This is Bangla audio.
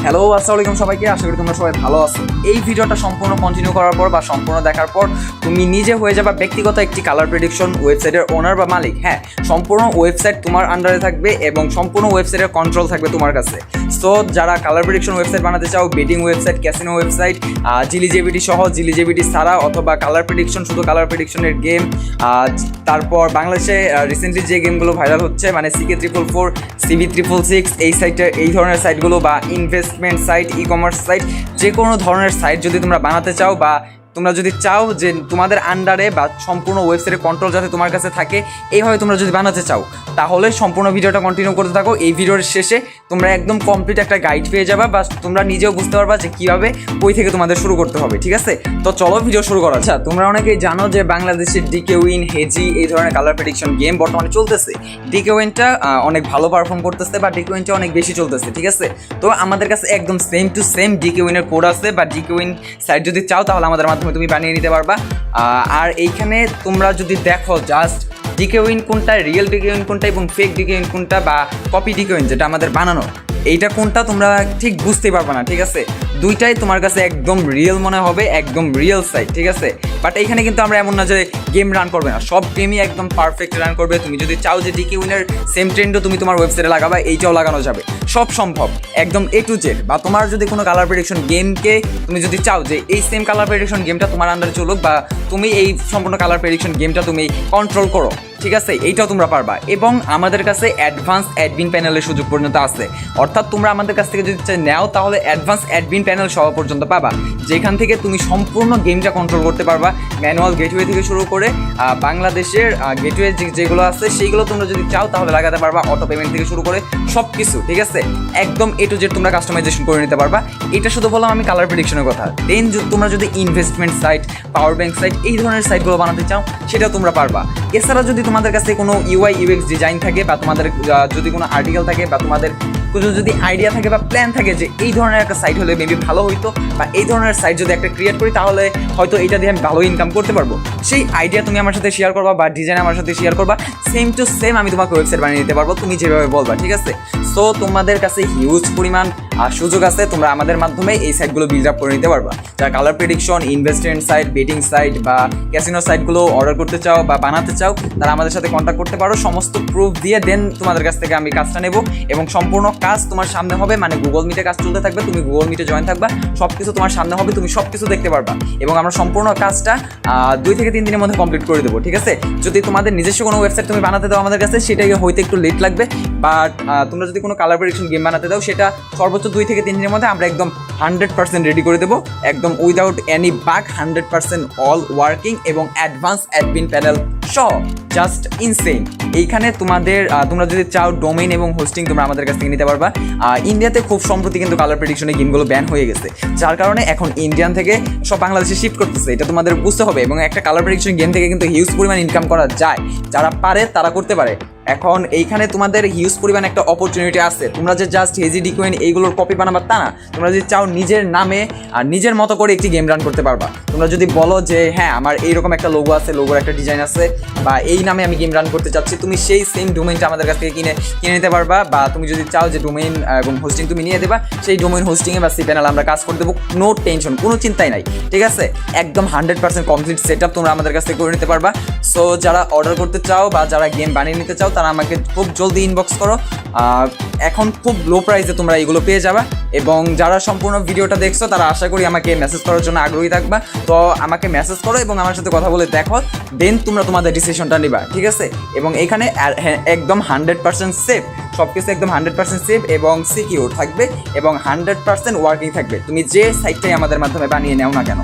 হ্যালো, আসসালামু আলাইকুম সবাইকে। আশা করি তোমরা সবাই ভালো আছো। এই ভিডিওটা সম্পূর্ণ কন্টিনিউ করার পর বা সম্পূর্ণ দেখার পর তুমি নিজে হয়ে যাবে ব্যক্তিগত একটি কালার প্রেডিকশন ওয়েবসাইটের ওনার বা মালিক। হ্যাঁ, সম্পূর্ণ ওয়েবসাইট তোমার আন্ডারে থাকবে এবং সম্পূর্ণ ওয়েবসাইটের কন্ট্রোল থাকবে তোমার কাছে। সো যারা কালার প্রেডিকশন ওয়েবসাইট বানাতে চাও, বেটিং ওয়েবসাইট, ক্যাসিনো ওয়েবসাইট, জিলিজেবিটি সহ, জিলিজেবিটি ছাড়া, অথবা কালার প্রেডিকশন শুধু কালার প্রেডিকশনের গেম, তারপর বাংলাদেশে রিসেন্টলি যে গেমগুলো ভাইরাল হচ্ছে মানে CK444, CB666, এই সাইটের এই ধরনের সাইটগুলো বা investment site, e commerce site, যে কোনো ধরনের সাইট যদি তোমরা বানাতে চাও বা তোমরা যদি চাও যে তোমাদের আন্ডারে বা সম্পূর্ণ ওয়েবসাইটের কন্ট্রোল যাতে তোমার কাছে থাকে, এইভাবে তোমরা যদি বানাতে চাও তাহলে সম্পূর্ণ ভিডিওটা কন্টিনিউ করতে থাকো। এই ভিডিওর শেষে তোমরা একদম কমপ্লিট একটা গাইড পেয়ে যাবে বা তোমরা নিজেও বুঝতে পারবা যে কীভাবে কই থেকে তোমাদের শুরু করতে হবে। ঠিক আছে, তো চলো ভিডিও শুরু করা। আচ্ছা, তোমরা অনেকেই জানো যে বাংলাদেশের DKWin, হেজি এই ধরনের কালার প্রেডিকশন গেম বর্তমানে চলতেছে। DKWinটা অনেক ভালো পারফর্ম করতেছে বা DKWinটা অনেক বেশি চলতেছে। ঠিক আছে, তো আমাদের কাছে একদম সেম টু সেম DKWin-এর কোড আছে বা DKWin সাইট যদি চাও তাহলে আমাদের মাধ্যমে তুমি বানিয়ে নিতে পারবা। আর এইখানে তোমরা যদি দেখো জাস্ট DKWin কোনটা, রিয়েল DKWin কোনটা এবং ফেক DKWin কোনটা বা কপি DKWin যেটা আমাদের বানানো, এইটা কোনটা তোমরা ঠিক বুঝতেই পারবে না। ঠিক আছে, দুইটাই তোমার কাছে একদম রিয়েল মনে হবে, একদম রিয়েল সাইট। ঠিক আছে, বাট এইখানে কিন্তু আমরা এমন না যে গেম রান করবে না, সব গেমই একদম পারফেক্ট রান করবে। তুমি যদি চাও যে DKWin-এর সেম ট্রেন্ডও তুমি তোমার ওয়েবসাইটে লাগাবা, এইটাও লাগানো যাবে, সব সম্ভব, একদম A to Z। বা তোমার যদি কোনো কালার প্রেডিকশন গেমকে তুমি যদি চাও যে এই সেম কালার প্রেডিকশন গেমটা তোমার আন্ডারে চলুক বা তুমি এই সম্পূর্ণ কালার প্রেডিকশন গেমটা তুমি কন্ট্রোল করো, ঠিক আছে, এইটাও তোমরা পারবা। এবং আমাদের কাছে অ্যাডভান্স অ্যাডমিন প্যানেলের সুযোগ পর্যন্ত আছে। অর্থাৎ তোমরা আমাদের কাছ থেকে যদি নেও তাহলে অ্যাডভান্স অ্যাডমিন প্যানেল সহ পর্যন্ত পাবা, যেখান থেকে তুমি সম্পূর্ণ গেমটা কন্ট্রোল করতে পারবা। ম্যানুয়াল গেটওয়ে থেকে শুরু করে বাংলাদেশের গেটওয়ে যেগুলো আছে সেইগুলো তোমরা যদি চাও তাহলে লাগাতে পারবা, অটো পেমেন্ট থেকে শুরু করে সব কিছু। ঠিক আছে, একদম A to Z তোমরা কাস্টমাইজেশন করে নিতে পারবা। এটা শুধু বললাম আমি কালার প্রেডিকশনের কথা। দেন তোমরা যদি investment site, power bank site এই ধরনের সাইটগুলো বানাতে চাও সেটা তোমরা পারবা। এছাড়া যদি তোমাদের কাছে কোনো UI UX ডিজাইন থাকে বা তোমাদের যদি কোনো আর্টিকেল থাকে বা তোমাদের যদি আইডিয়া থাকে বা প্ল্যান থাকে যে এই ধরনের একটা সাইট হলে মেবি ভালো হইতো বা এই ধরনের সাইট যদি একটা ক্রিয়েট করি তাহলে হয়তো এইটা দিয়ে আমি ভালো ইনকাম করতে পারবো, সেই আইডিয়া তুমি আমার সাথে শেয়ার করবা বা ডিজাইন আমার সাথে শেয়ার করবা, সেম টু সেম আমি তোমাকে ওয়েবসাইট বানিয়ে দিতে পারবো তুমি যেভাবে বলবা। ঠিক আছে, সো তোমাদের কাছে হিউজ পরিমাণ সুযোগ আছে, তোমরা আমাদের মাধ্যমে এই সাইটগুলো বিল্ড আপ করে নিতে পারবা। যারা colour prediction, investment site, betting site বা ক্যাসিনো সাইটগুলো অর্ডার করতে চাও বা বানাতে চাও তারা আমাদের সাথে কন্ট্যাক্ট করতে পারো। সমস্ত প্রুফ দিয়ে দেন তোমাদের কাছ থেকে আমি কাজটা নেব এবং সম্পূর্ণ কাজ তোমার সামনে হবে, মানে গুগল মিটে কাজ চলতে থাকবে, তুমি গুগল মিটে জয়েন থাকবা, সব কিছু তোমার সামনে হবে, তুমি সব কিছু দেখতে পারবা এবং আমরা সম্পূর্ণ কাজটা 2 থেকে 3 দিনের মধ্যে কমপ্লিট করে দেবো। ঠিক আছে, যদি তোমাদের নিজস্ব কোনো ওয়েবসাইট তুমি বানাতে দাও আমাদের কাছে সেটাকে হয়তো একটু লেট লাগবে, বাট তোমরা যদি কোনো কালার প্রেডিকশন গেম বানাতে দাও সেটা সর্বোচ্চ 2 থেকে 3 দিনের মধ্যে আমরা একদম 100% রেডি করে দেবো, একদম without any bug, 100% all working এবং অ্যাডভান্স অ্যাডমিন প্যানেল সহ, জাস্ট ইনসেইন। এইখানে তোমরা যদি চাও ডোমেইন এবং হোস্টিং তোমরা আমাদের কাছ থেকে নিতে পারবা। ইন্ডিয়াতে খুব সম্প্রতি কিন্তু কালার প্রেডিকশনের গেমগুলো ব্যান হয়ে গেছে, যার কারণে এখন ইন্ডিয়ান থেকে সব বাংলাদেশে শিফট করতেছে, এটা তোমাদের বুঝতে হবে। এবং একটা কালার প্রেডিকশন গেম থেকে কিন্তু হিউজ পরিমাণ ইনকাম করা যায়, যারা পারে তারা করতে পারে। এখন এইখানে তোমাদের হিউজ পরিমাণ একটা অপরচুনিটি আছে, তোমরা যে জাস্ট হেজি DKWin এইগুলোর কপি বানাবার তা না, তোমরা যদি চাও নিজের নামে আর নিজের মতো করে একটি গেম রান করতে পারবা। তোমরা যদি বলো যে হ্যাঁ আমার এইরকম একটা লোগো আছে, লোগোর একটা ডিজাইন আছে বা এই নামে আমি গেম রান করতে চাচ্ছি, তুমি সেই সেম ডোমেইনটা আমাদের কাছ থেকে কিনে নিতে পারবা। বা তুমি যদি চাও যে ডোমেইন এবং হোস্টিং তুমি নিয়ে দেবা, সেই ডোমেইন হোস্টিংয়ে বা cPanel আমরা কাজ করে দেবো, নো টেনশন, কোনো চিন্তাই নাই। ঠিক আছে, একদম 100% কমপ্লিট সেট আপ তোমরা আমাদের কাছ থেকে করে নিতে পারবা। সো যারা অর্ডার করতে চাও বা যারা গেম বানিয়ে নিতে চাও তারা আমাকে খুব জলদি ইনবক্স করো, এখন খুব লো প্রাইসে তোমরা এগুলো পেয়ে যাবা। এবং যারা সম্পূর্ণ ভিডিওটা দেখছো তারা আশা করি আমাকে মেসেজ করার জন্য আগ্রহী থাকবা, তো আমাকে মেসেজ করো এবং আমার সাথে কথা বলে দেখো, দেন তোমরা তোমাদের ডিসিশনটা নিবা। ঠিক আছে, এবং এখানে একদম 100% সেফ, সব কিছু একদম 100% সেফ এবং সিকিউর থাকবে এবং 100% ওয়ার্কিং থাকবে, তুমি যে সাইটটাই আমাদের মাধ্যমে বানিয়ে নেও না কেন।